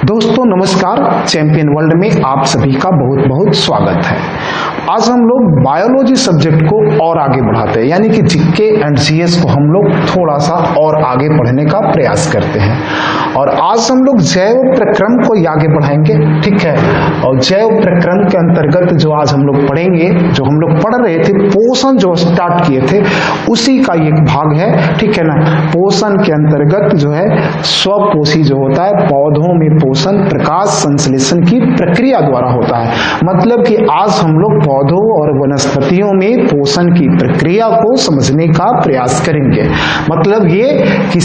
दोस्तों नमस्कार, champion world में आप सभी का बहुत बहुत स्वागत है। आज हम लोग बायोलॉजी सब्जेक्ट को और आगे बढ़ाते हैं, यानी कि जीके एंड जीएस को हम लोग थोड़ा सा और आगे बढ़ने का प्रयास करते हैं। और आज हम लोग जैव प्रक्रम को आगे बढ़ाएंगे, ठीक है। और जैव प्रक्रम के अंतर्गत जो आज हम लोग पढ़ेंगे, जो हम लोग पढ़ रहे थे, पोषण जो स्टार्ट किए थे उसी का एक भाग है, ठीक है ना। पोषण के अंतर्गत जो है स्वपोषी जो होता है, पौधों में पोषण प्रकाश संश्लेषण की प्रक्रिया द्वारा होता है। मतलब कि आज हम लोग पौधों और वनस्पतियों में पोषण की प्रक्रिया को समझने का प्रयास करेंगे। मतलब ये कि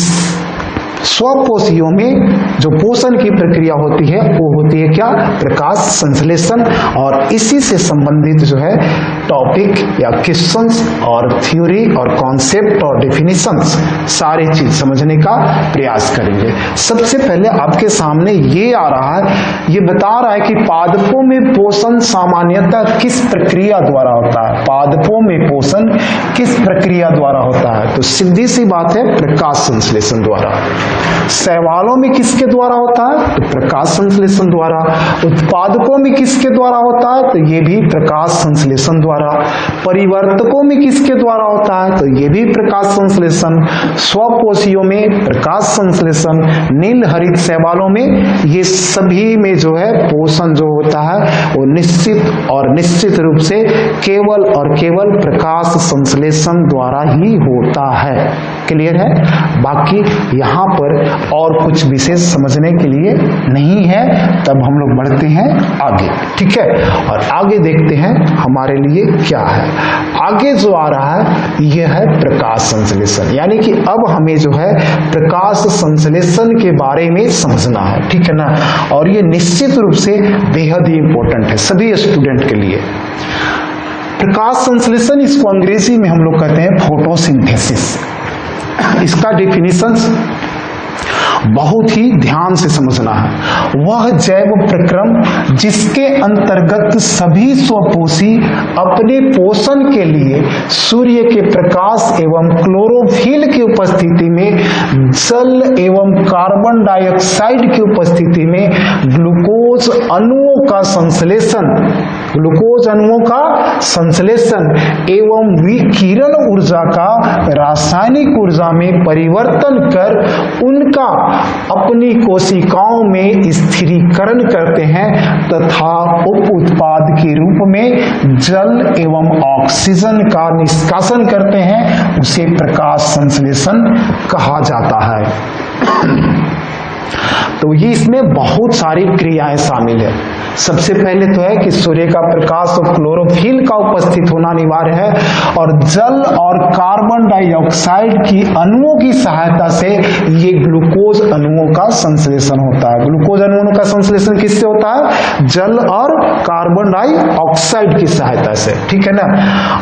स्वपोषियों में जो पोषण की प्रक्रिया होती है वो होती है क्या, प्रकाश संश्लेषण। और इसी से संबंधित जो है टॉपिक या क्वेश्चंस और थ्योरी और कॉन्सेप्ट और डेफिनेशंस सारी चीज समझने का प्रयास करेंगे। सबसे पहले आपके सामने ये आ रहा है, ये बता रहा है कि पादपों में पोषण सामान्यतः किस प्रक्रिया द्वारा होता है। पादपों में पोषण किस प्रक्रिया द्वारा होता है, तो सीधी सी बात है, प्रकाश संश्लेषण द्वारा। शैवालों में किसके द्वारा होता है, तो प्रकाश संश्लेषण द्वारा। उत्पादकों में किसके द्वारा होता है, तो ये भी प्रकाश संश्लेषण द्वारा। परिवर्तकों में किसके द्वारा होता है, तो ये भी प्रकाश संश्लेषण। स्वपोषियों में प्रकाश संश्लेषण। नील हरित शैवालों में, ये सभी में जो है पोषण जो होता है वो निश्चित और निश्चित रूप से केवल और केवल प्रकाश संश्लेषण द्वारा ही होता है। क्लियर है। बाकी यहाँ पर और कुछ विशेष समझने के लिए नहीं है, तब हम लोग बढ़ते हैं आगे, ठीक है। और आगे देखते हैं हमारे लिए क्या है। आगे जो आ रहा है यह है प्रकाश संश्लेषण, यानी कि अब हमें जो है प्रकाश संश्लेषण के बारे में समझना है, ठीक है ना। और ये निश्चित रूप से बेहद ही इंपॉर्टेंट है सभी स्टूडेंट के लिए। प्रकाश संश्लेषण, इसको अंग्रेजी में हम लोग कहते हैं फोटोसिंथेसिस। इसका डेफिनेशन बहुत ही ध्यान से समझना है। वह जैव प्रक्रम जिसके अंतर्गत सभी स्वपोषी अपने पोषण के लिए सूर्य के प्रकाश एवं क्लोरोफिल की उपस्थिति में जल एवं कार्बन डाइऑक्साइड की उपस्थिति में ग्लूकोज अणुओं का संश्लेषण एवं विकिरण ऊर्जा का रासायनिक ऊर्जा में परिवर्तन कर उनका अपनी कोशिकाओं में स्थिरीकरण करते हैं तथा उप उत्पाद के रूप में जल एवं ऑक्सीजन का निष्कासन करते हैं, उसे प्रकाश संश्लेषण कहा जाता है। तो ये इसमें बहुत सारी क्रियाएं शामिल है। सबसे पहले तो है कि सूर्य का प्रकाश और क्लोरोफिल का उपस्थित होना अनिवार्य है, और जल और कार्बन डाइऑक्साइड की अणुओं की सहायता से ये ग्लूकोज अणुओं का संश्लेषण होता है। ग्लूकोज अणुओं का संश्लेषण किससे होता है, जल और कार्बन डाइऑक्साइड की सहायता से, ठीक है ना।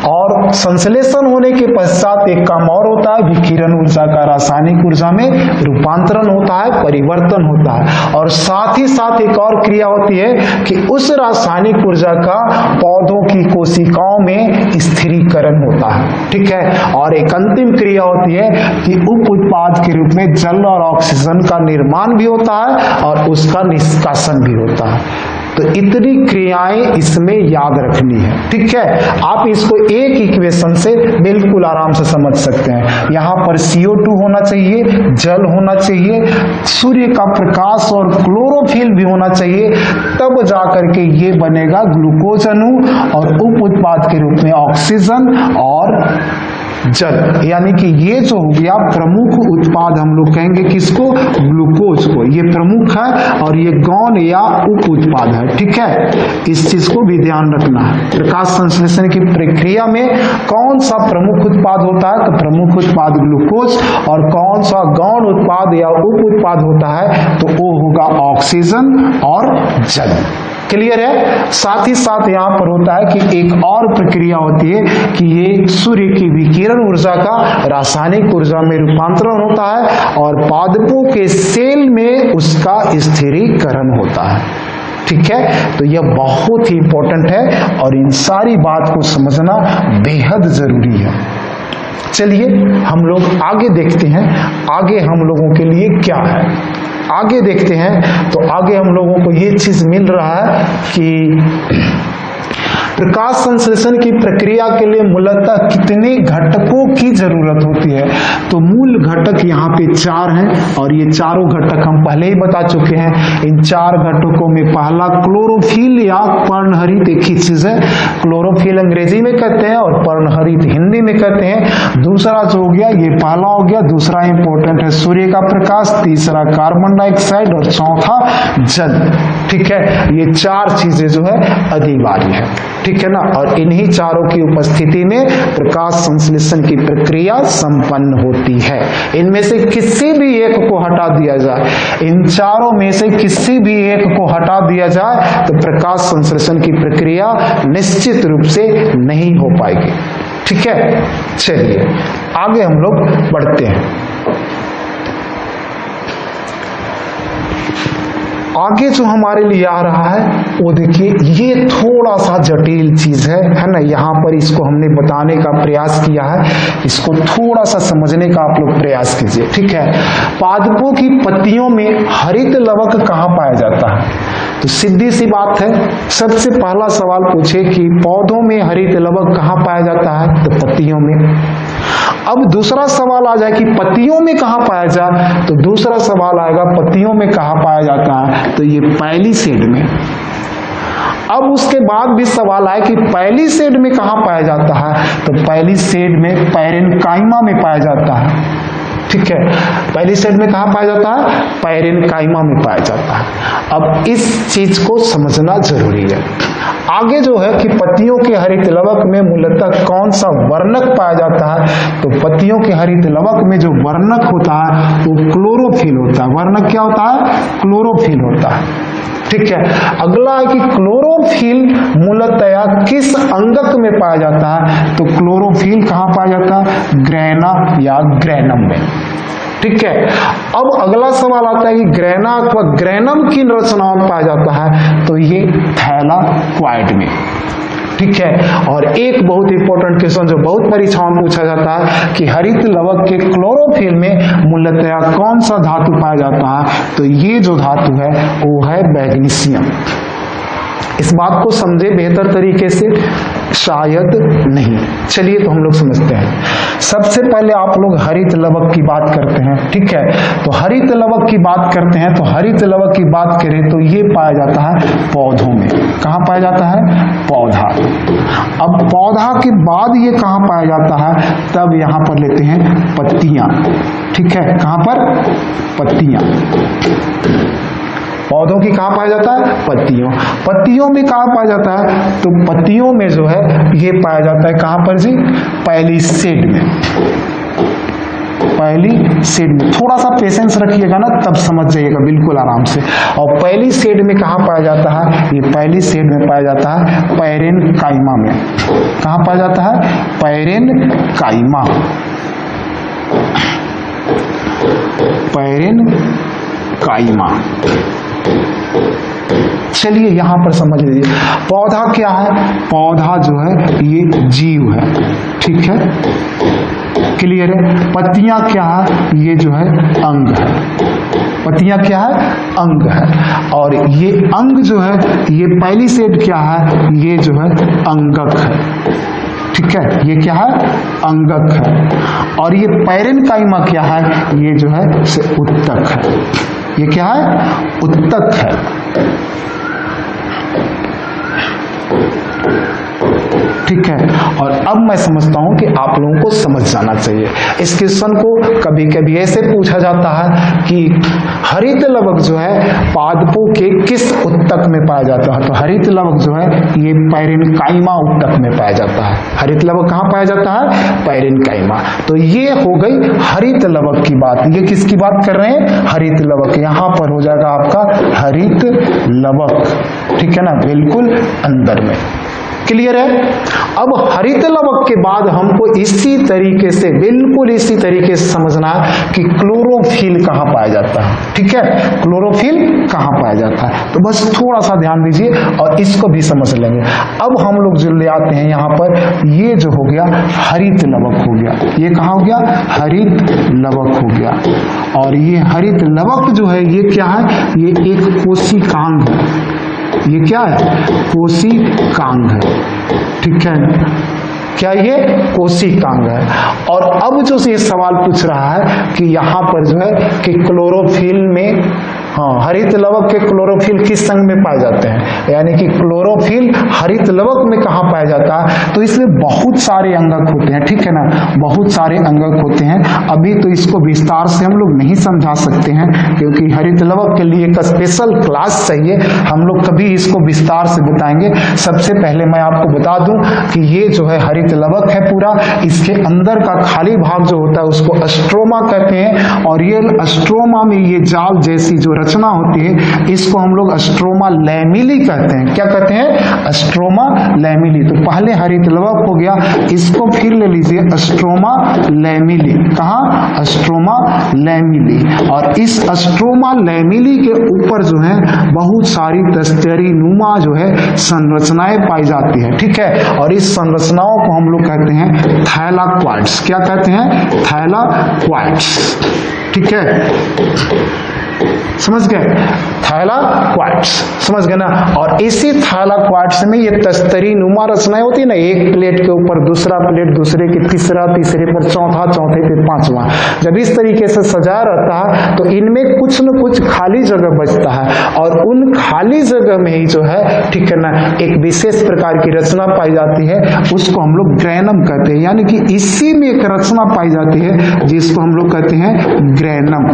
और संश्लेषण होने के पश्चात एक काम और होता है, विकिरण ऊर्जा का रासायनिक ऊर्जा में रूपांतरण होता है, परिवर्तन होता है। और साथ ही साथ एक और क्रिया होती है कि उस रासायनिक ऊर्जा का पौधों की कोशिकाओं में स्थिरीकरण होता है, ठीक है। और एक अंतिम क्रिया होती है कि उप उत्पाद के रूप में जल और ऑक्सीजन का निर्माण भी होता है और उसका निष्कासन भी होता है। तो इतनी क्रियाएं इसमें याद रखनी है, ठीक है। आप इसको एक इक्वेशन से बिल्कुल आराम से समझ सकते हैं। यहाँ पर CO2 होना चाहिए, जल होना चाहिए, सूर्य का प्रकाश और क्लोरोफिल भी होना चाहिए, तब जाकर के ये बनेगा ग्लूकोज अणु और उप उत्पाद के रूप में ऑक्सीजन और जल। यानी कि ये जो हो गया प्रमुख उत्पाद, हम लोग कहेंगे किसको, ग्लूकोज को, ये प्रमुख है और ये गौण या उप उत्पाद है, ठीक है। इस चीज को भी ध्यान रखना है। प्रकाश संश्लेषण की प्रक्रिया में कौन सा प्रमुख उत्पाद होता है, तो प्रमुख उत्पाद ग्लूकोज, और कौन सा गौण उत्पाद या उप उत्पाद होता है, तो वो होगा ऑक्सीजन और जल। क्लियर है। साथ ही साथ यहाँ पर होता है कि एक और प्रक्रिया होती है कि ये सूर्य की विकिरण ऊर्जा का रासायनिक ऊर्जा में रूपांतरण होता है और पादपों के सेल में उसका स्थिरीकरण होता है, ठीक है। तो यह बहुत ही इंपॉर्टेंट है और इन सारी बात को समझना बेहद जरूरी है। चलिए हम लोग आगे देखते हैं, आगे हम लोगों के लिए क्या है। आगे देखते हैं तो आगे हम लोगों को ये चीज मिल रहा है कि प्रकाश संश्लेषण की प्रक्रिया के लिए मूलतः कितने घटकों की जरूरत होती है। तो मूल घटक यहाँ पे 4 हैं और ये चारों घटक हम पहले ही बता चुके हैं। इन 4 घटकों में पहला क्लोरोफिल या पर्णहरित एक ही चीज है। क्लोरोफिल अंग्रेजी में कहते हैं और पर्णहरित हिंदी में कहते हैं। दूसरा जो हो गया, ये पहला हो गया। दूसरा इंपॉर्टेंट है सूर्य का प्रकाश, तीसरा कार्बन डाइऑक्साइड और चौथा जल। ठीक है, ये 4 चीजें जो है अनिवार्य है, ठीक है ना। और इन्हीं चारों की उपस्थिति में प्रकाश संश्लेषण की प्रक्रिया संपन्न होती है। इनमें से किसी भी एक को हटा दिया जाए, इन चारों में से किसी भी एक को हटा दिया जाए तो प्रकाश संश्लेषण की प्रक्रिया निश्चित रूप से नहीं हो पाएगी। ठीक है, चलिए आगे हम लोग बढ़ते हैं। आगे जो हमारे लिए आ रहा है वो देखिए, ये थोड़ा सा जटिल चीज है ना। यहाँ पर इसको हमने बताने का प्रयास किया है, इसको थोड़ा सा समझने का आप लोग प्रयास कीजिए। ठीक है, पादपों की पत्तियों में हरित लवक कहाँ पाया जाता है? तो सीधी सी बात है, सबसे पहला सवाल पूछे कि पौधों में हरित लवक कहाँ पाया जाता है? तो पत्तियों में। अब दूसरा सवाल आ जाए कि पत्तियों में कहाँ पाया जाए, तो दूसरा सवाल आएगा पत्तियों में कहाँ पाया जाता है? तो ये पहली सेड में। अब उसके बाद भी सवाल आए कि पहली सेड में कहाँ पाया जाता है? तो पहली सेड में पैरेन्काइमा में पाया जाता है। ठीक है, पहली सेड में कहाँ पाया जाता है? पैरेन्काइमा में पाया जाता है। अब इस चीज को समझना जरूरी है। आगे जो है कि पत्तियों के हरित लवक में मूलतः कौन सा वर्णक पाया जाता है? तो पत्तियों के हरित लवक में जो वर्णक होता है वो क्लोरोफिल होता है। वर्णक क्या होता है? क्लोरोफिल होता है। ठीक है, अगला है कि क्लोरोफिल मूलतया किस अंगक में पाया जाता है? तो क्लोरोफिल कहाँ पाया जाता है? ग्रैना या ग्रैनम में। ठीक है, अब अगला सवाल आता है कि ग्रैना अथवा ग्रैनम की रचनाओं में पाया जाता है? तो ये थैलाक्वाइड में। ठीक है, और एक बहुत इंपॉर्टेंट क्वेश्चन जो बहुत परीक्षाओं में पूछा जाता है कि हरित लवक के क्लोरोफिल में मूलतया कौन सा धातु पाया जाता है? तो ये जो धातु है वो है मैग्नीशियम। इस बात को समझे बेहतर तरीके से? शायद नहीं। चलिए तो हम लोग समझते हैं। सबसे पहले आप लोग हरित लवक की बात करते हैं। ठीक है, तो हरित लवक की बात करते हैं तो हरित लवक की बात करें तो ये पाया जाता है पौधों में। कहाँ पाया जाता है? पौधा। अब पौधा के बाद ये कहाँ पाया जाता है? तब यहां पर लेते हैं पत्तियां। ठीक है, कहां पर? पत्तियां। पौधों की कहाँ पाया जाता है? पत्तियों। पत्तियों में कहाँ पाया जाता है? तो पत्तियों में जो है ये पाया जाता है कहाँ पर जी? पहली सेड में। पहली सेड में। थोड़ा सा पेशेंस रखिएगा ना, तब समझ जाइएगा बिल्कुल आराम से। और पहली सेड में कहाँ पाया जाता है? ये पहली सेड में पाया जाता है पैरेन्काइमा में। कहाँ पाया जाता है? पैरेन्काइमा। पैरेन्काइमा। चलिए यहां पर समझ लीजिए, पौधा क्या है? पौधा जो है ये जीव है। ठीक है, क्लियर है? पत्तियां क्या है? ये जो है अंग है। पत्तियां क्या है? अंग है। और ये अंग जो है, ये पहली सेड क्या है? ये जो है अंगक है। ठीक है, ये क्या है? अंगक है। और ये पैरेन्काइमा क्या है? ये जो है उत्तक है। ये क्या है? उत्तक है। ठीक है, और अब मैं समझता हूं कि आप लोगों को समझ जाना चाहिए। इस क्वेश्चन को कभी कभी ऐसे पूछा जाता है कि हरित लवक जो है पादपों के किस उत्तक में पाया जाता है? तो हरित लवक जो है ये पैरेन्काइमा उत्तक में पाया जाता है। हरित लवक कहाँ पाया जाता है? पैरेन्काइमा। तो ये हो गई हरित लवक की बात। ये किसकी बात कर रहे हैं? हरित लवक। यहां पर हो जाएगा आपका हरित लवक। ठीक है ना, बिल्कुल अंदर में। क्लियर है। अब हरित लवक के बाद हमको इसी तरीके से, बिल्कुल इसी तरीके से समझना है कि क्लोरोफिल कहाँ पाया जाता है। ठीक है, क्लोरोफिल कहाँ पाया जाता है, तो बस थोड़ा सा ध्यान दीजिए और इसको भी समझ लेंगे। अब हम लोग जो ले आते हैं यहाँ पर, ये जो हो गया हरित लवक हो गया, ये कहाँ हो गया, हरित लवक हो गया। और ये हरित लवक जो है ये क्या है, ये एक कोशिकांग है। ये क्या है, कोशिकांग है। ठीक है, क्या ये कोशिकांग है। और अब जो ये सवाल पूछ रहा है कि यहाँ पर जो है कि क्लोरोफिल में, हाँ, हरित लवक के क्लोरोफिल किस संघ में पाए जाते हैं, यानी कि क्लोरोफिल हरित लवक में कहाँ पाया जाता है, तो इसमें बहुत सारे अंगक होते हैं। ठीक है ना, बहुत सारे अंगक होते हैं। अभी तो इसको विस्तार से हम लोग नहीं समझा सकते हैं, क्योंकि हरित लवक के लिए एक स्पेशल क्लास चाहिए, हम लोग कभी इसको विस्तार से बताएंगे। सबसे पहले मैं आपको बता दूं कि ये जो है हरित लवक है पूरा, इसके अंदर का खाली भाग जो होता है उसको अस्ट्रोमा कहते हैं। और ये अस्ट्रोमा में ये जाल जैसी जो रचना होती है इसको हम लोग अस्ट्रोमा लैमिली कहते हैं। क्या कहते हैं, अस्ट्रोमा लैमिली। तो पहले हरित लवक हो गया, इसको फिर ले लीजिए अस्ट्रोमा लैमिली। कहाँ, अस्ट्रोमा लैमिली। और इस अस्ट्रोमा लैमिली के ऊपर जो है बहुत सारी दस्तरी नुमा जो है संरचनाएं पाई जाती है। ठीक है, और इस संरचनाओं को हम लोग कहते हैं थैलाक्वाइड्स। क्या कहते हैं, थैलाक्वाइड्स। ठीक है, समझ गए, थैलाक्वाइड्स, समझ गए ना। और इसी थैलाक्वाइड्स में ये तस्तरी नुमा रचनाएं होती है ना, एक प्लेट के ऊपर दूसरा प्लेट, दूसरे के तीसरा, तीसरे पर चौथा, चौथे पे पांचवा। जब इस तरीके से सजाया रहता है तो इनमें कुछ न कुछ खाली जगह बचता है, और उन खाली जगह में ही जो है, ठीक है ना, एक विशेष प्रकार की रचना पाई जाती है, उसको हम लोग ग्रैनम कहते हैं। यानी कि इसी में एक रचना पाई जाती है जिसको हम लोग कहते हैं ग्रैनम।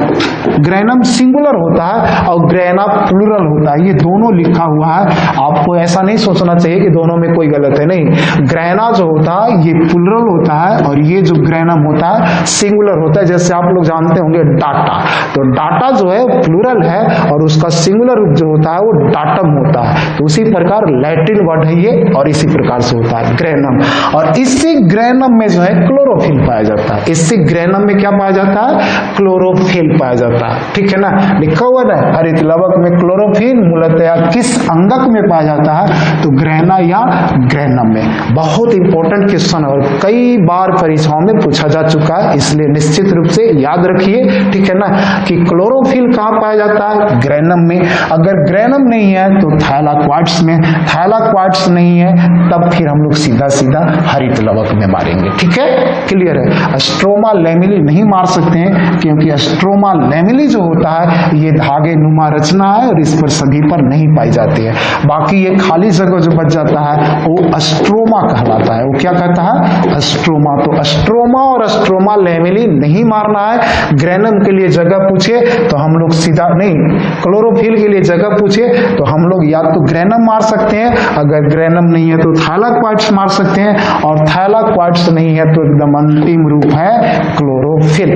ग्रैनम सिंगुलर होता है और ग्रैना प्लूरल होता है, ये दोनों लिखा हुआ है। आपको ऐसा नहीं सोचना चाहिए कि दोनों में कोई गलत है, नहीं। ग्रैना जो होता है ये प्लूरल होता है और ये जो ग्रैनम होता है सिंगुलर होता है। जैसे आप लोग जानते होंगे डाटा, तो डाटा जो है प्लूरल है और उसका सिंगुलर रूप जो होता है वो डाटम होता है। तो उसी प्रकार लैटिन वर्ड है ये, और इसी प्रकार से होता है ग्रैनम। और इसी ग्रैनम में जो है क्लोरोफिल पाया जाता है। इसी ग्रैनम में क्या पाया जाता है, क्लोरोफिल पाया जाता है। ठीक है ना, लिखा हुआ है हरित लवक में क्लोरोफिल मूलतया किस अंगक में पाया जाता है, तो ग्रैना या ग्रैनम में। बहुत इंपॉर्टेंट क्वेश्चन और कई बार परीक्षाओं में पूछा जा चुका है, इसलिए निश्चित रूप से याद रखिए। ठीक है ना, कि क्लोरोफिल कहाँ पाया जाता है, ग्रैनम में। अगर ग्रैनम नहीं है तो थैलाक्वाइड्स में, थैलाक्वाइड्स नहीं है तब फिर हम लोग सीधा सीधा हरित लवक में मारेंगे। ठीक है, क्लियर है। अस्ट्रोमा लैमिली नहीं मार सकते हैं, क्योंकि अस्ट्रोमा लैमिली जो होता है ये धागे नुमा रचना है और इस पर सभी पर नहीं पाई जाती है। बाकी ये खाली जगह जो बच जाता है वो अस्ट्रोमा कहलाता है। वो क्या कहता है, अस्ट्रोमा। तो अस्ट्रोमा और अस्ट्रोमा लैमिली नहीं मारना है। ग्रैनम के लिए जगह पूछे तो हम लोग सीधा नहीं, क्लोरोफिल के लिए जगह पूछे तो हम लोग या तो ग्रैनम मार सकते हैं, अगर ग्रैनम नहीं है तो थैलाक्वाइड्स मार सकते हैं, और थैलाक्वाइड्स नहीं है तो एकदम अंतिम रूप है क्लोरोफिल।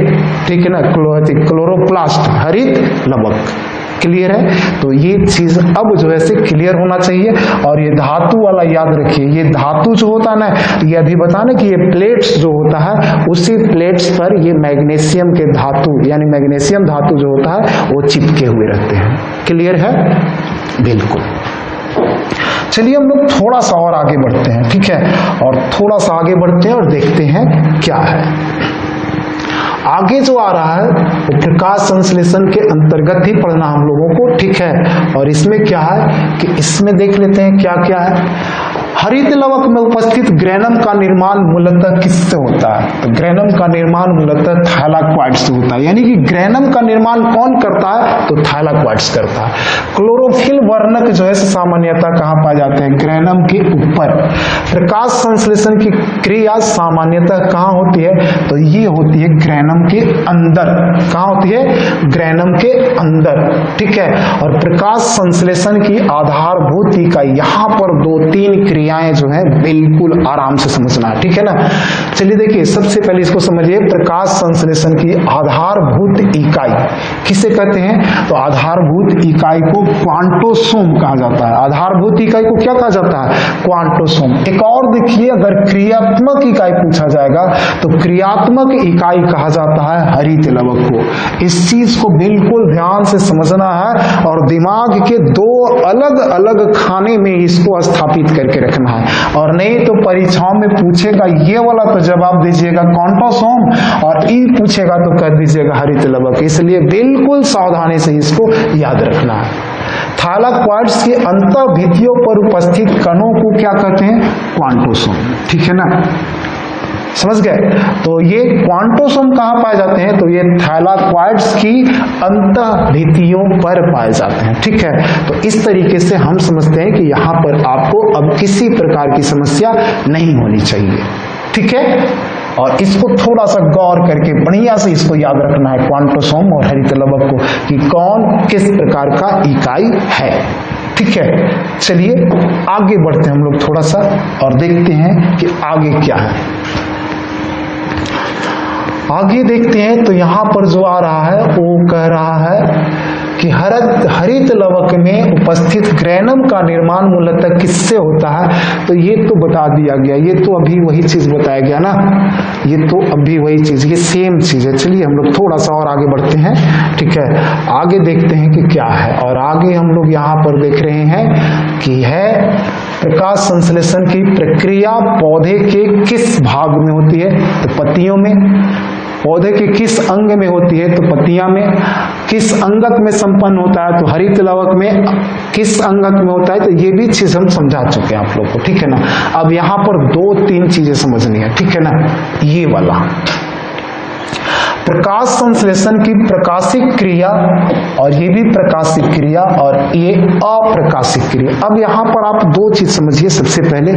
ठीक है ना, क्लोरोप्लास्ट, हरित लवक। क्लियर है। तो ये चीज अब जो है से क्लियर होना चाहिए। और ये धातु वाला याद रखिए, ये धातु जो होता है ना, ये अभी बताने कि ये प्लेट्स जो होता है उसी प्लेट्स पर ये मैग्नीशियम के धातु यानी मैग्नीशियम धातु जो होता है वो चिपके हुए रहते हैं। क्लियर है, बिल्कुल। चलिए हम लोग थोड़ा सा और आगे बढ़ते हैं। ठीक है, और थोड़ा सा आगे बढ़ते हैं और देखते हैं क्या है आगे जो आ रहा है। वो प्रकाश संश्लेषण के अंतर्गत ही पढ़ना हम लोगों को। ठीक है, और इसमें क्या है कि इसमें देख लेते हैं क्या क्या है। हरित लवक में उपस्थित ग्रैनम का निर्माण मूलतः किससे होता है, तो ग्रैनम का निर्माण मूलतः थैलाक्वाइड्स से होता है। यानी कि ग्रैनम का निर्माण कौन करता है, तो थैलाक्वाइड्स करता है। क्लोरोफिल वर्णक जो है सामान्यतः कहाँ पाए जाते हैं, ग्रैनम के ऊपर। प्रकाश संश्लेषण की क्रिया सामान्यतः कहाँ होती है, तो ये होती है ग्रैनम के अंदर। कहाँ होती है, ग्रैनम के अंदर। ठीक है, और प्रकाश संश्लेषण की आधारभूत इकाई यहाँ पर 2-3 क्रिया क्रियाएं जो है बिल्कुल आराम से समझना है, ठीक है ना। चलिए देखिए, सबसे पहले इसको समझिए, प्रकाश संश्लेषण की आधारभूत इकाई किसे कहते हैं? तो आधारभूत इकाई को क्वांटोसोम कहा जाता है। आधारभूत इकाई को क्या कहा जाता है? क्वांटोसोम। एक और देखिए, अगर क्रियात्मक इकाई पूछा जाएगा तो क्रियात्मक इकाई कहा जाता है हरित लवक को। इस चीज को बिल्कुल ध्यान से समझना है और दिमाग के दो अलग अलग खाने में इसको स्थापित करके रखना है, और नहीं तो परीक्षाओं में पूछेगा ये वाला तो जवाब दीजिएगा क्वांटोसोम, और ई पूछेगा तो कह दीजिएगा हरित लवक। इसलिए बिल्कुल सावधानी से इसको याद रखना है। थाइलाक्वाइड्स की अंतःभित्तियों पर उपस्थित कणों को क्या कहते हैं? क्वांटोसोम, ठीक है ना, समझ गए। तो ये क्वांटोसोम कहाँ पाए जाते हैं? तो ये थाइलाक्वाइड्स की अंतःभित्तियों पर पाए जाते हैं, ठीक है। तो इस तरीके से हम समझते हैं कि यहाँ पर आपको अब किसी प्रकार की समस्या नहीं होनी चाहिए, ठीक है। और इसको थोड़ा सा गौर करके बढ़िया से इसको याद रखना है, क्वांटोसोम और हरित लवक को, कि कौन किस प्रकार का इकाई है, ठीक है। चलिए आगे बढ़ते हैं हम लोग थोड़ा सा और देखते हैं कि आगे क्या है। आगे देखते हैं तो यहां पर जो आ रहा है वो कह रहा है कि हरित लवक में उपस्थित ग्रैनम का निर्माण मूलतः किससे होता है? तो ये तो बता दिया गया, ये तो अभी वही चीज बताया गया ना, ये तो अभी वही चीज, ये सेम चीज है। चलिए हम लोग थोड़ा सा और आगे बढ़ते हैं, ठीक है। आगे देखते हैं कि क्या है, और आगे हम लोग यहाँ पर देख रहे हैं कि है प्रकाश संश्लेषण की प्रक्रिया पौधे के किस भाग में होती है? तो पत्तियों में। पौधे के किस अंग में होती है? तो पत्तियां में। किस अंगक में संपन्न होता है? तो हरित लवक में। किस अंगक में होता है? तो ये भी चीज हम समझा चुके हैं आप लोग को, ठीक है ना। अब यहाँ पर 2-3 चीजें समझनी है, ठीक है ना। ये वाला प्रकाश संश्लेषण की प्रकाशिक क्रिया, और ये भी प्रकाशिक क्रिया, और ये अप्रकाशिक क्रिया। अब यहाँ पर आप 2 चीज समझिए। सबसे पहले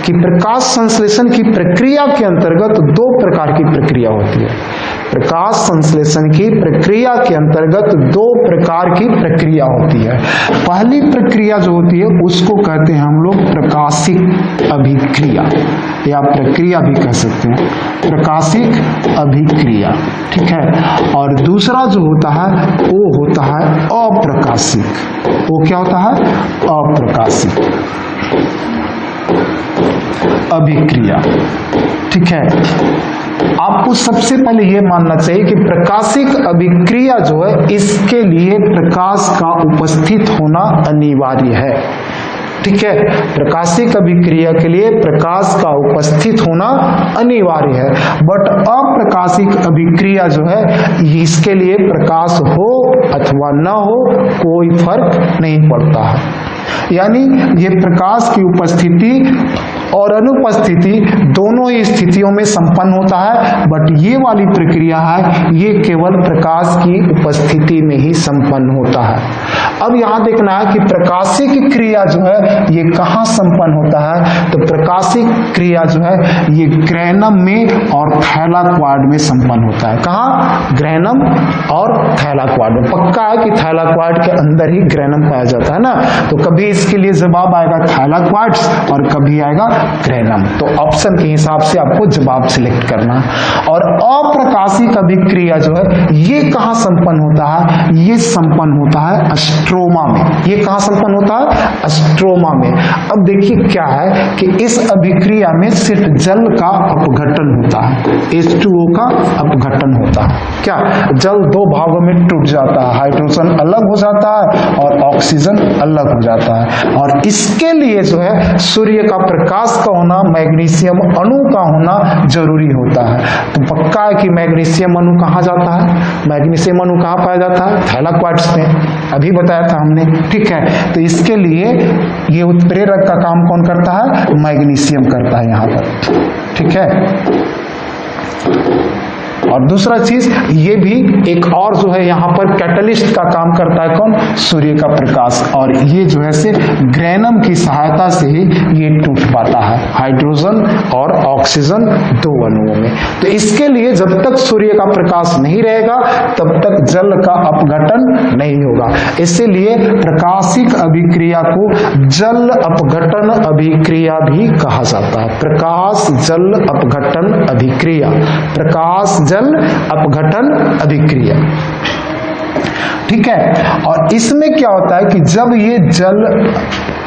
कि प्रकाश संश्लेषण की प्रक्रिया के अंतर्गत 2 प्रकार की प्रक्रिया होती है। प्रकाश संश्लेषण की प्रक्रिया के अंतर्गत 2 प्रकार की प्रक्रिया होती है। पहली प्रक्रिया जो होती है उसको कहते हैं हम लोग प्रकाशिक अभिक्रिया, या प्रक्रिया भी कह सकते हैं, प्रकाशिक अभिक्रिया, ठीक है। और दूसरा जो होता है वो होता है अप्रकाशिक। वो क्या होता है? अप्रकाशिक अभिक्रिया, ठीक है। आपको सबसे पहले यह मानना चाहिए कि प्रकाशिक अभिक्रिया जो है इसके लिए प्रकाश का उपस्थित होना अनिवार्य है, ठीक है। प्रकाशिक अभिक्रिया के लिए प्रकाश का उपस्थित होना अनिवार्य है। बट अप्रकाशिक अभिक्रिया जो है इसके लिए प्रकाश हो अथवा न हो कोई फर्क नहीं पड़ता है। यानी ये प्रकाश की उपस्थिति और अनुपस्थिति दोनों ही स्थितियों में संपन्न होता है, बट ये वाली प्रक्रिया है ये केवल प्रकाश की उपस्थिति में ही संपन्न होता है। अब यहाँ देखना है कि प्रकाशिक क्रिया जो है ये कहाँ संपन्न होता है? तो प्रकाशिक क्रिया जो है ये ग्रैनम में और थैलाक्वाइड में संपन्न होता है। कहाँ? ग्रैनम और थैलाक्वाइड में। पक्का है कि थैलाक्वाइड के अंदर ही ग्रैनम पाया जाता है ना, तो कभी इसके लिए जवाब आएगा थैलाक्वाइड्स और कभी आएगा ग्रैनम। तो ऑप्शन के हिसाब से आपको जवाब सिलेक्ट करना। और अप्रकाशिक अभिक्रिया जो है ये कहाँ संपन्न होता है? ये संपन्न होता है स्ट्रोमा में। ये कहाँ संपन्न होता है? स्ट्रोमा में। अब देखिए क्या है कि इस अभिक्रिया में सिर्फ जल का अपघटन होता है, H2O का अपघटन होता है। क्या? जल 2 भागों में टूट जाता है, हाइड्रोजन अलग हो जाता है और ऑक्सीजन अलग हो जाता है। और इसके लिए जो है सूर्य का प्रकाश का होना, मैग्नीशियम अणु का होना जरूरी होता है। तो पक्का है कि मैग्नीशियम अणु कहाँ जाता है? मैग्नीशियम अणु कहाँ पाया जाता है? थैलाक्वाइड्स में, अभी बताया था हमने, ठीक है। तो इसके लिए ये उत्प्रेरक का काम कौन करता है? मैग्नीशियम करता है यहाँ पर, ठीक है। और दूसरा चीज ये भी एक और जो है यहाँ पर कैटलिस्ट का काम करता है, कौन? सूर्य का प्रकाश। और ये जो है से ग्रेनम की सहायता से ही ये टूट पाता है, हाइड्रोजन और ऑक्सीजन दो अणुओं में। तो इसके लिए जब तक सूर्य का प्रकाश नहीं रहेगा तब तक जल का अपघटन नहीं होगा। इसीलिए प्रकाशिक अभिक्रिया को जल अपघटन अभिक्रिया भी कहा जाता है। प्रकाश जल अपघटन अभिक्रिया, प्रकाश जल अपघटन अभिक्रिया, ठीक है। और इसमें क्या होता है कि जब ये जल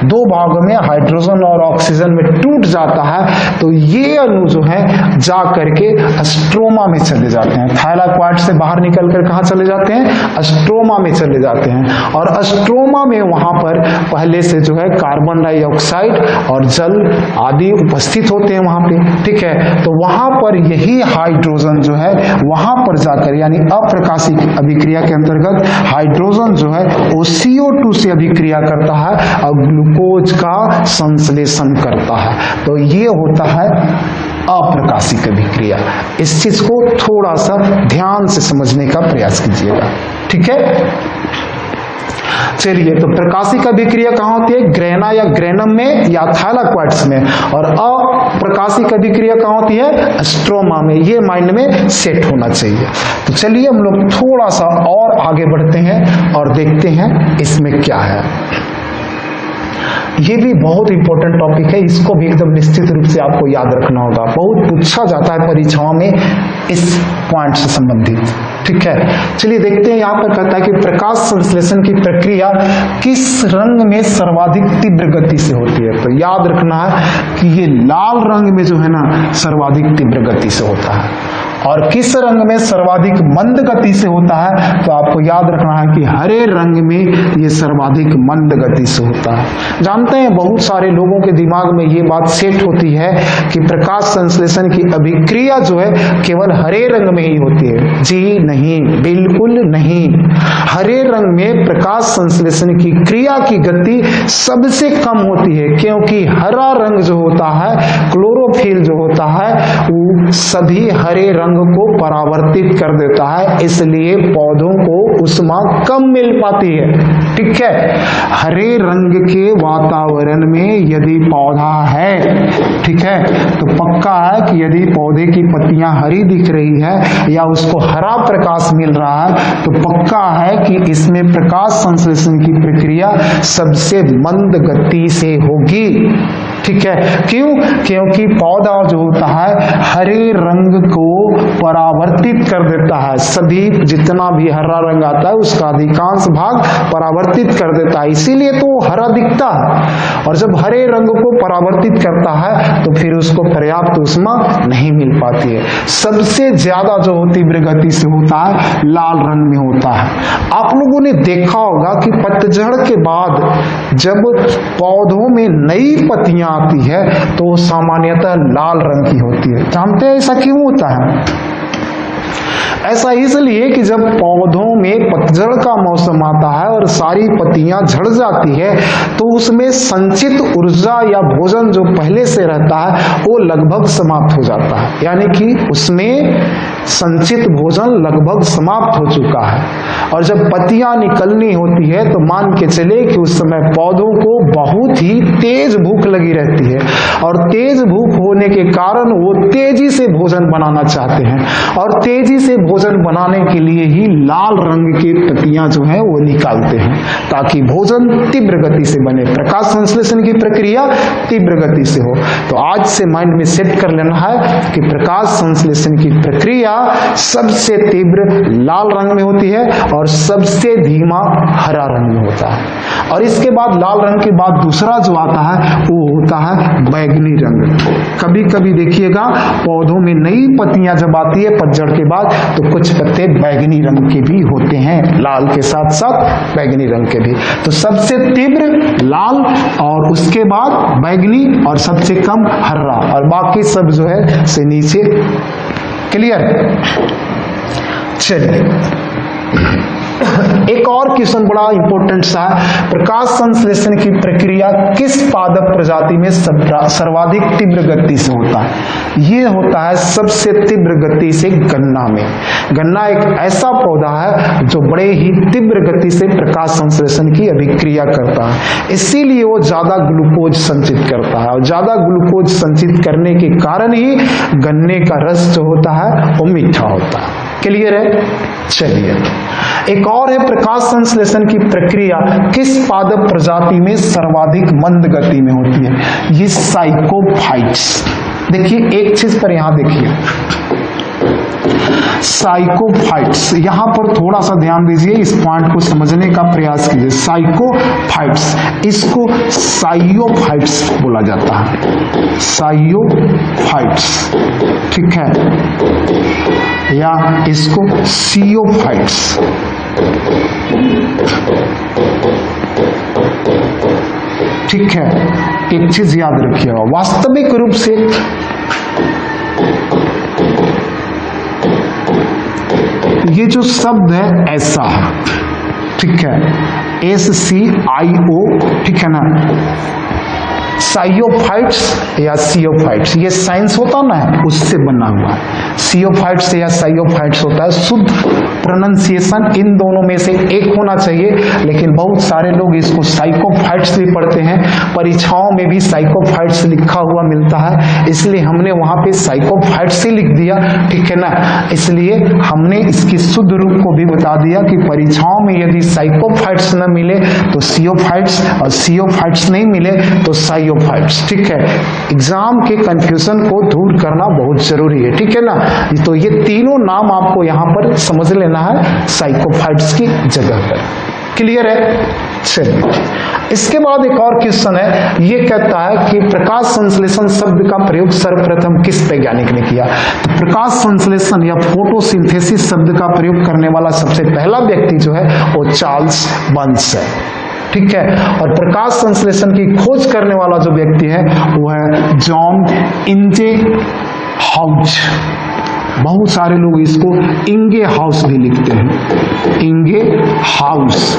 दो भागों में हाइड्रोजन और ऑक्सीजन में टूट जाता है तो ये अणु जो है जा करके स्ट्रोमा में चले जाते हैं। थाइलाक्वाइड से बाहर निकल कर कहाँ चले जाते हैं? स्ट्रोमा में चले जाते हैं। और स्ट्रोमा में वहां पर पहले से जो है कार्बन डाइऑक्साइड और जल आदि उपस्थित होते हैं वहां पे, ठीक है। तो वहां पर यही हाइड्रोजन जो है वहां पर जाकर, यानी अप्रकाशिक अभिक्रिया के अंतर्गत हाइड्रोजन जो है वो CO2 से अभिक्रिया करता है और ग्लूकोज का संश्लेषण करता है। तो ये होता है अप्रकाशिक अभिक्रिया। इस चीज को थोड़ा सा ध्यान से समझने का प्रयास कीजिएगा, ठीक है। चलिए, तो प्रकाशिक अभिक्रिया कहाँ होती है? ग्रेना या ग्रेनम में या थाइलाक्वाइड्स में। और अप्रकाशिक अभिक्रिया कहाँ होती है? स्ट्रोमा में। ये माइंड में सेट होना चाहिए। तो चलिए हम लोग थोड़ा सा और आगे बढ़ते हैं और देखते हैं इसमें क्या है। ये भी बहुत इंपॉर्टेंट टॉपिक है, इसको भी एकदम निश्चित रूप से आपको याद रखना होगा। बहुत पूछा जाता है परीक्षाओं में इस पॉइंट से संबंधित, ठीक है। चलिए देखते हैं, यहाँ पर कहता है कि प्रकाश संश्लेषण की प्रक्रिया किस रंग में सर्वाधिक तीव्र गति से होती है। तो याद रखना है कि ये लाल रंग में जो है ना सर्वाधिक तीव्र गति से होता है। और किस रंग में सर्वाधिक मंद गति से होता है? तो आपको याद रखना है कि हरे रंग में ये सर्वाधिक मंद गति से होता है। जानते हैं बहुत सारे लोगों के दिमाग में ये बात सेट होती है कि प्रकाश संश्लेषण की अभिक्रिया जो है केवल हरे रंग में ही होती है। जी नहीं, बिल्कुल नहीं। हरे रंग में प्रकाश संश्लेषण की क्रिया की गति सबसे कम होती है, क्योंकि हरा रंग जो होता है, क्लोरोफिल जो होता है, वो सभी हरे रंग को परावर्तित कर देता है, इसलिए पौधों को ऊष्मा कम मिल पाती है, ठीक है। हरे रंग के वातावरण में यदि पौधा है, ठीक है, तो पक्का है कि यदि पौधे की पत्तियां हरी दिख रही है या उसको हरा प्रकाश मिल रहा है तो पक्का है कि इसमें प्रकाश संश्लेषण की प्रक्रिया सबसे मंद गति से होगी, ठीक है। क्यों? क्योंकि पौधा जो होता है हरे रंग को परावर्तित कर देता है। सभी जितना भी हरा रंग आता है उसका अधिकांश भाग परावर्तित कर देता है, इसीलिए तो हरा दिखता है। और जब हरे रंग को परावर्तित करता है तो फिर उसको पर्याप्त ऊष्मा नहीं मिल पाती है। सबसे ज्यादा जो तीव्र गति से होता है लाल रंग में होता है। आप लोगों ने देखा होगा कि पतझड़ के बाद जब पौधों में नई पत्तियां आती है तो सामान्यतः लाल रंग की होती है। जानते हैं ऐसा क्यों होता है? ऐसा इसलिए कि जब पौधों में पतझड़ का मौसम आता है और सारी पत्तियां झड़ जाती है तो उसमें संचित ऊर्जा या भोजन जो पहले से रहता है वो लगभग समाप्त हो जाता है, यानी कि उसमें संचित भोजन लगभग समाप्त हो चुका है। और जब पत्तियां निकलनी होती है तो मान के चले कि उस समय पौधों को बहुत ही तेज भूख लगी रहती है और तेज भूख होने के कारण वो तेजी से भोजन बनाना चाहते हैं और तेजी से भोजन बनाने के लिए ही लाल रंग की पत्तियां जो है वो निकालते हैं ताकि भोजन तीव्र गति से बने, प्रकाश संश्लेषण की प्रक्रिया तीव्र गति से हो। तो आज से माइंड में सेट कर लेना है कि प्रकाश संश्लेषण की प्रक्रिया सबसे तीव्र लाल रंग में होती है और सबसे धीमा हरा रंग में होता है। और इसके बाद लाल रंग के बाद दूसरा जो आता है वो होता है बैगनी रंग। कभी कभी देखिएगा पौधों में नई पत्तियां जब आती है पतझड़ के बाद तो कुछ पत्ते बैगनी रंग के भी होते हैं, लाल के साथ साथ बैगनी रंग के भी। तो सबसे तीव्र लाल और उसके बाद बैगनी और सबसे कम हरा और बाकी सब जो है से नीचे। क्लियर? चलिए एक और क्वेश्चन बड़ा इंपॉर्टेंट सा है, प्रकाश संश्लेषण की प्रक्रिया किस पादप प्रजाति में सर्वाधिक तीव्र गति से होता है? ये होता है सबसे तीव्र गति से गन्ना में। गन्ना एक ऐसा पौधा है जो बड़े ही तीव्र गति से प्रकाश संश्लेषण की अभिक्रिया करता है, इसीलिए वो ज्यादा ग्लूकोज संचित करता है, और ज्यादा ग्लूकोज संचित करने के कारण ही गन्ने का रस जो होता है वो मीठा होता है। क्लियर है? चलिए, एक और है, प्रकाश संश्लेषण की प्रक्रिया किस पादप प्रजाति में सर्वाधिक मंद गति में होती है? ये साइकोफाइट्स। देखिए एक चीज पर यहां देखिए, साइकोफाइट्स, यहां पर थोड़ा सा ध्यान दीजिए, इस पॉइंट को समझने का प्रयास कीजिए। साइकोफाइट्स, इसको साइयोफाइट्स बोला जाता है, साइयोफाइट्स, ठीक है, या इसको सियोफाइट्स। ठीक है, एक चीज याद रखिएगा, वास्तविक रूप से ये जो शब्द है ऐसा है, ठीक है, SCIO, ठीक है ना, साइयोफाइट्स या सियोफाइट्स, ये साइंस होता ना है उससे बना हुआ है। सियोफाइट्स या साइयोफाइट्स होता है, शुद्ध प्रोनाउंसिएशन इन दोनों में से एक होना चाहिए, लेकिन बहुत सारे लोग इसको साइकोफाइट्स भी पढ़ते हैं, परीक्षाओं में भी साइकोफाइट्स लिखा हुआ मिलता है, इसलिए हमने वहां पे साइकोफाइट्स ही लिख दिया, ठीक है ना। इसलिए हमने इसकी शुद्ध रूप को भी बता दिया कि परीक्षाओं में यदि साइकोफाइट्स न मिले तो सियोफाइट्स, और सियोफाइट्स नहीं मिले तो साइयोफाइट्स, ठीक है। एग्जाम के कंफ्यूजन को दूर करना बहुत जरूरी है, ठीक है ना। तो ये तीनों नाम आपको यहां पर समझ लेना है साइकोफाइट्स की जगह पर। क्लियर है? चलिए, इसके बाद एक और क्वेश्चन है, ये कहता है कि प्रकाश संश्लेषण शब्द का प्रयोग सर्वप्रथम किस वैज्ञानिक ने किया? तो प्रकाश संश्लेषण या फोटोसिंथेसिस शब्द का प्रयोग करने वाला सबसे पहला व्यक्ति जो है वो चार्ल्स बंस है, ठीक है। और प्रकाश संश्लेषण की खोज करने वाला जो व्यक्ति है वो है जॉन इंगेहाउस। बहुत सारे लोग इसको इंगे हाउस भी लिखते हैं, इंगे हाउस,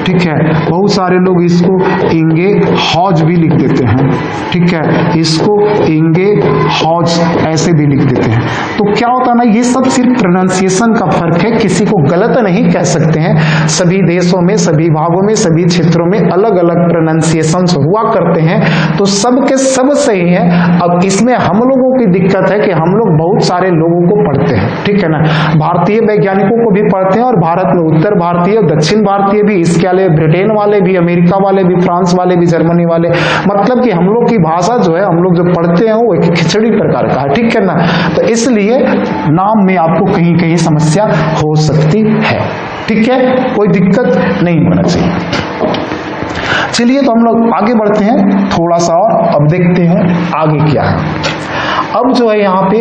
ठीक है। बहुत सारे लोग इसको इंगे हाउस भी लिख देते हैं, ठीक है, इसको इंगे हाउस ऐसे भी लिख देते हैं। तो क्या होता है ना, ये सब सिर्फ प्रोनाउंसिएशन का फर्क है, किसी को गलत नहीं कह सकते हैं। सभी देशों में, सभी भागों में, सभी क्षेत्रों में अलग अलग प्रोनाउंसिएशन हुआ करते हैं, तो सब के सब सही है। अब इसमें हम लोगों की दिक्कत है कि हम लोग बहुत सारे लोगों को पढ़ते हैं, ठीक है ना, भारतीय वैज्ञानिकों को भी पढ़ते हैं, और भारत में उत्तर भारतीय और दक्षिण भारतीय भी, इसके अलावा ब्रिटेन वाले भी, अमेरिका वाले भी, फ्रांस वाले भी, जर्मनी वाले, मतलब कि हम लोग की भाषा जो है, हम लोग जो पढ़ते हैं वो एक खिचड़ी प्रकार का है, ठीक है ना। तो इसलिए नाम में आपको कहीं कहीं समस्या हो सकती है, ठीक है, कोई दिक्कत नहीं होना चाहिए। चलिए, तो हम लोग आगे बढ़ते हैं थोड़ा सा, और अब देखते हैं आगे क्या है। अब जो है यहाँ पे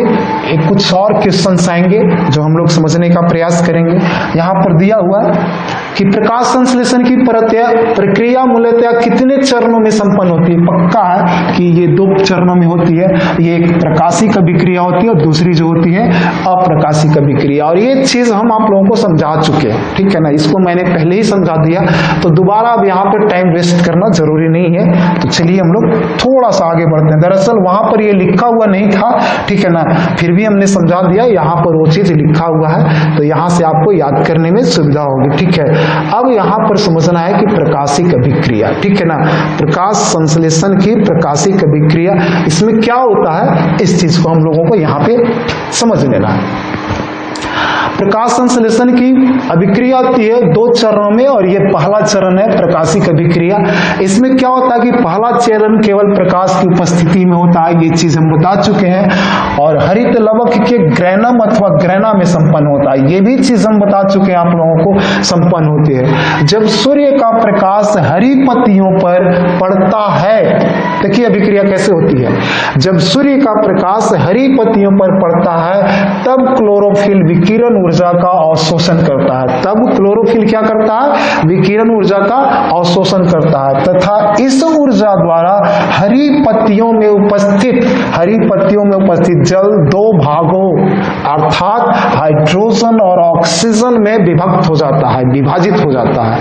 एक कुछ और क्वेश्चंस आएंगे जो हम लोग समझने का प्रयास करेंगे। यहाँ पर दिया हुआ है कि प्रकाश संश्लेषण की प्रक्रिया मूलतः कितने चरणों में संपन्न होती है? पक्का है कि ये 2 चरणों में होती है। ये एक प्रकाशिक अभिक्रिया होती है और दूसरी जो होती है अप्रकाशिक अभिक्रिया, और ये चीज हम आप लोगों को समझा चुके हैं, ठीक है ना। इसको मैंने पहले ही समझा दिया, तो दोबारा अब यहाँ पर टाइम वेस्ट करना जरूरी नहीं है। तो चलिए हम लोग थोड़ा सा आगे बढ़ते हैं। दरअसल वहां पर ये लिखा हुआ नहीं था, ठीक है ना, फिर भी हमने समझा दिया, यहाँ पर वो चीज लिखा हुआ है, तो यहाँ से आपको याद करने में सुविधा होगी, ठीक है। अब यहाँ पर समझना है कि प्रकाशिक अभिक्रिया, ठीक है ना, प्रकाश संश्लेषण की प्रकाशिक अभिक्रिया, इसमें क्या होता है, इस चीज को हम लोगों को यहाँ पे समझ लेना है। प्रकाश संश्लेषण की अभिक्रिया होती है 2 चरणों में, और ये पहला चरण है प्रकाशिक अभिक्रिया। इसमें क्या होता है कि पहला चरण केवल प्रकाश की उपस्थिति में होता है, ये चीज हम बता चुके हैं, और हरित लवक के ग्रैनम अथवा ग्रैना में संपन्न होता है, ये भी चीज हम बता चुके हैं आप लोगों को, संपन्न होती है जब सूर्य का प्रकाश हरी पत्तियों पर पड़ता है। देखिए अभिक्रिया कैसे होती है, जब सूर्य का प्रकाश हरी पत्तियों पर पड़ता है तब क्लोरोफिल विकिरण ऊर्जा का अवशोषण करता है। तब क्लोरोफिल क्या करता है? विकिरण ऊर्जा का अवशोषण करता है तथा इस ऊर्जा द्वारा हरी पत्तियों में उपस्थित जल दो भागों अर्थात हाइड्रोजन और ऑक्सीजन में विभाजित हो जाता है।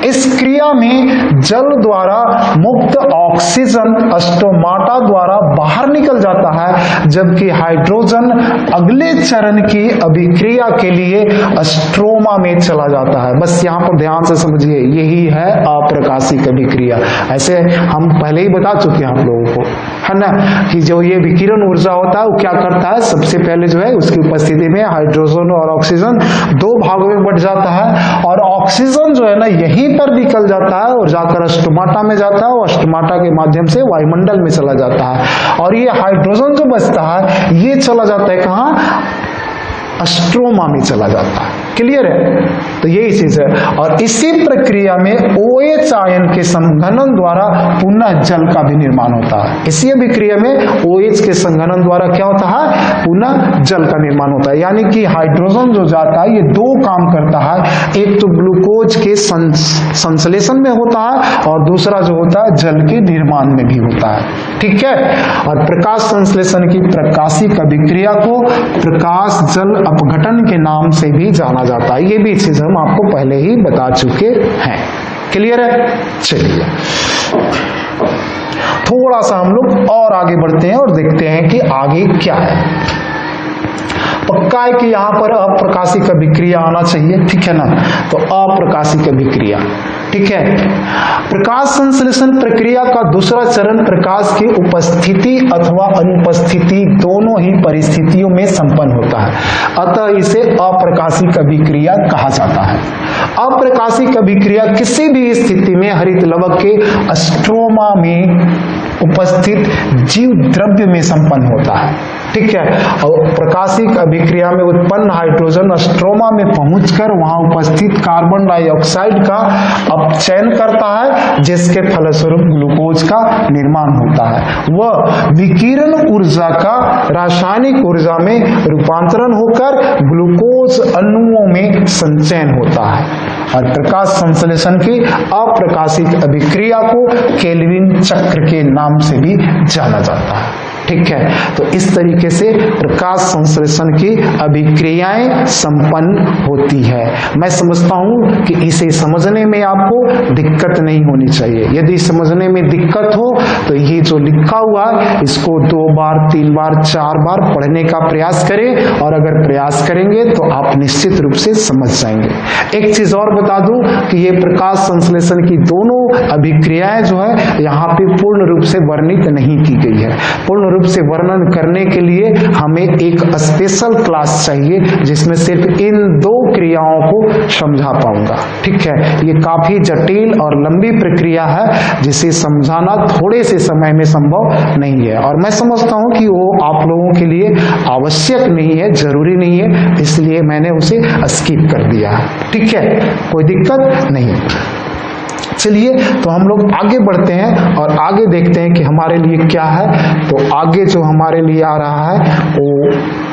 इस क्रिया में जल द्वारा मुक्त ऑक्सीजन स्टोमाटा द्वारा बाहर निकल जाता है, जबकि हाइड्रोजन अगले चरण की अभिक्रिया के लिए स्ट्रोमा में चला जाता है। बस यहाँ पर ध्यान से समझिए, यही है अप्रकाशिक अभिक्रिया। ऐसे हम पहले ही बता चुके हैं आप लोगों को, है ना, कि जो ये विकिरण ऊर्जा होता है वो क्या करता है, सबसे पहले जो है उसकी उपस्थिति में हाइड्रोजन और ऑक्सीजन दो भागों में बंट जाता है और ऑक्सीजन जो है ना यहीं पर निकल जाता है और जाकर स्टोमाटा में जाता है और स्टोमाटा के माध्यम से वायुमंडल में चला जाता है और ये हाइड्रोजन जो बचता है ये चला जाता है कहाँ? स्ट्रोमा में चला जाता है। क्लियर है? तो यही चीज है। और इसी प्रक्रिया में OH आयन के संघनन द्वारा पुनः जल का भी निर्माण होता है। इसी अभिक्रिया में OH के संघनन द्वारा क्या होता है? पुनः जल का निर्माण होता है। यानी कि हाइड्रोजन जो जाता है ये दो काम करता है, एक तो ग्लूकोज के संश्लेषण में होता है और दूसरा जो होता है जल के निर्माण में भी होता है। ठीक है? और प्रकाश संश्लेषण की प्रकाशिक अभिक्रिया को प्रकाश जल अपघटन के नाम से भी जाना जाता है। ये भी चीज हम आपको पहले ही बता चुके हैं। क्लियर है? चलिए थोड़ा सा हम लोग और आगे बढ़ते हैं और देखते हैं कि आगे क्या है। पक्का है कि यहां पर अप्रकाशिक अभिक्रिया आना चाहिए, ठीक है ना? तो अप्रकाशिक अभिक्रिया, ठीक है। प्रकाश संश्लेषण प्रक्रिया का दूसरा चरण प्रकाश की उपस्थिति अथवा अनुपस्थिति दोनों ही परिस्थितियों में संपन्न होता है, अतः इसे अप्रकाशिक अभिक्रिया कहा जाता है। अप्रकाशिक अभिक्रिया किसी भी स्थिति में हरित लवक के स्ट्रोमा में उपस्थित जीव द्रव्य में संपन्न होता है, ठीक है। और प्रकाशिक अभिक्रिया में उत्पन्न हाइड्रोजन स्ट्रोमा में पहुंचकर वहां उपस्थित कार्बन डाइऑक्साइड का अपचयन करता है, जिसके फलस्वरूप ग्लूकोज का निर्माण होता है। वह विकिरण ऊर्जा का रासायनिक ऊर्जा में रूपांतरण होकर ग्लूकोज अणुओं में संचयन होता है। और प्रकाश संश्लेषण की अप्रकाशिक अभिक्रिया को केल्विन चक्र के नाम से भी जाना जाता है, ठीक है। तो इस तरीके से प्रकाश संश्लेषण की अभिक्रियाएं संपन्न होती है। मैं समझता हूं कि इसे समझने में आपको दिक्कत नहीं होनी चाहिए। यदि समझने में दिक्कत हो तो ये जो लिखा हुआ है इसको 2 बार 3 बार 4 बार पढ़ने का प्रयास करें, और अगर प्रयास करेंगे तो आप निश्चित रूप से समझ जाएंगे। एक चीज और बता दूं कि ये प्रकाश संश्लेषण की दोनों अभिक्रियाएं जो है यहाँ पे पूर्ण रूप से वर्णित नहीं की गई है। पूर्ण रूप से वर्णन करने के लिए हमें एक स्पेशल क्लास चाहिए जिसमें सिर्फ इन 2 क्रियाओं को समझा पाऊंगा, ठीक है। ये काफी जटिल और लंबी प्रक्रिया है जिसे समझाना थोड़े से समय में संभव नहीं है, और मैं समझता हूं कि वो आप लोगों के लिए आवश्यक नहीं है, जरूरी नहीं है, इसलिए मैंने उसे स्किप कर दिया, ठीक है। कोई दिक्कत नहीं। चलिए तो हम लोग आगे बढ़ते हैं और आगे देखते हैं कि हमारे लिए क्या है। तो आगे जो हमारे लिए आ रहा है वो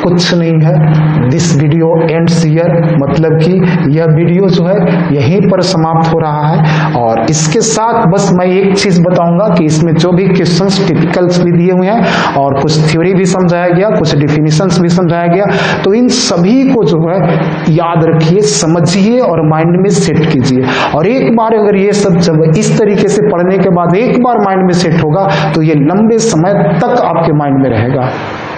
कुछ नहीं है, दिस वीडियो एंड्स हियर, मतलब कि यह वीडियो जो है यहीं पर समाप्त हो रहा है। और इसके साथ बस मैं एक चीज बताऊंगा कि इसमें जो भी क्वेश्चंस टिपिकल्स भी दिए हुए हैं और कुछ थ्योरी भी समझाया गया, कुछ डिफिनेशंस भी समझाया गया, तो इन सभी को जो है याद रखिए, समझिए और माइंड में सेट कीजिए। और एक बार अगर ये सब जब इस तरीके से पढ़ने के बाद एक बार माइंड में सेट होगा तो ये लंबे समय तक आपके माइंड में रहेगा,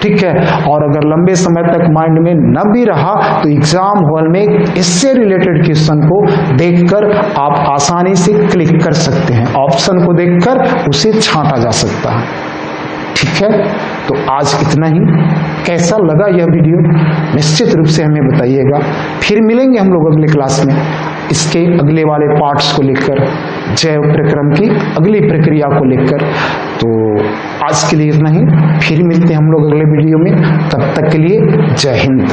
ठीक है। और अगर लंबे समय तक माइंड में न भी रहा तो एग्जाम हॉल में इससे रिलेटेड क्वेश्चन को देखकर आप आसानी से क्लिक कर सकते हैं, ऑप्शन को देखकर उसे छांटा जा सकता है, ठीक है। तो आज इतना ही। कैसा लगा यह वीडियो निश्चित रूप से हमें बताइएगा। फिर मिलेंगे हम लोग अगले क्लास में इसके अगले वाले पार्ट्स को लेकर, जैव प्रक्रम की अगली प्रक्रिया को लेकर। तो आज के लिए इतना ही, फिर मिलते हैं हम लोग अगले वीडियो में। तब तक के लिए जय हिंद।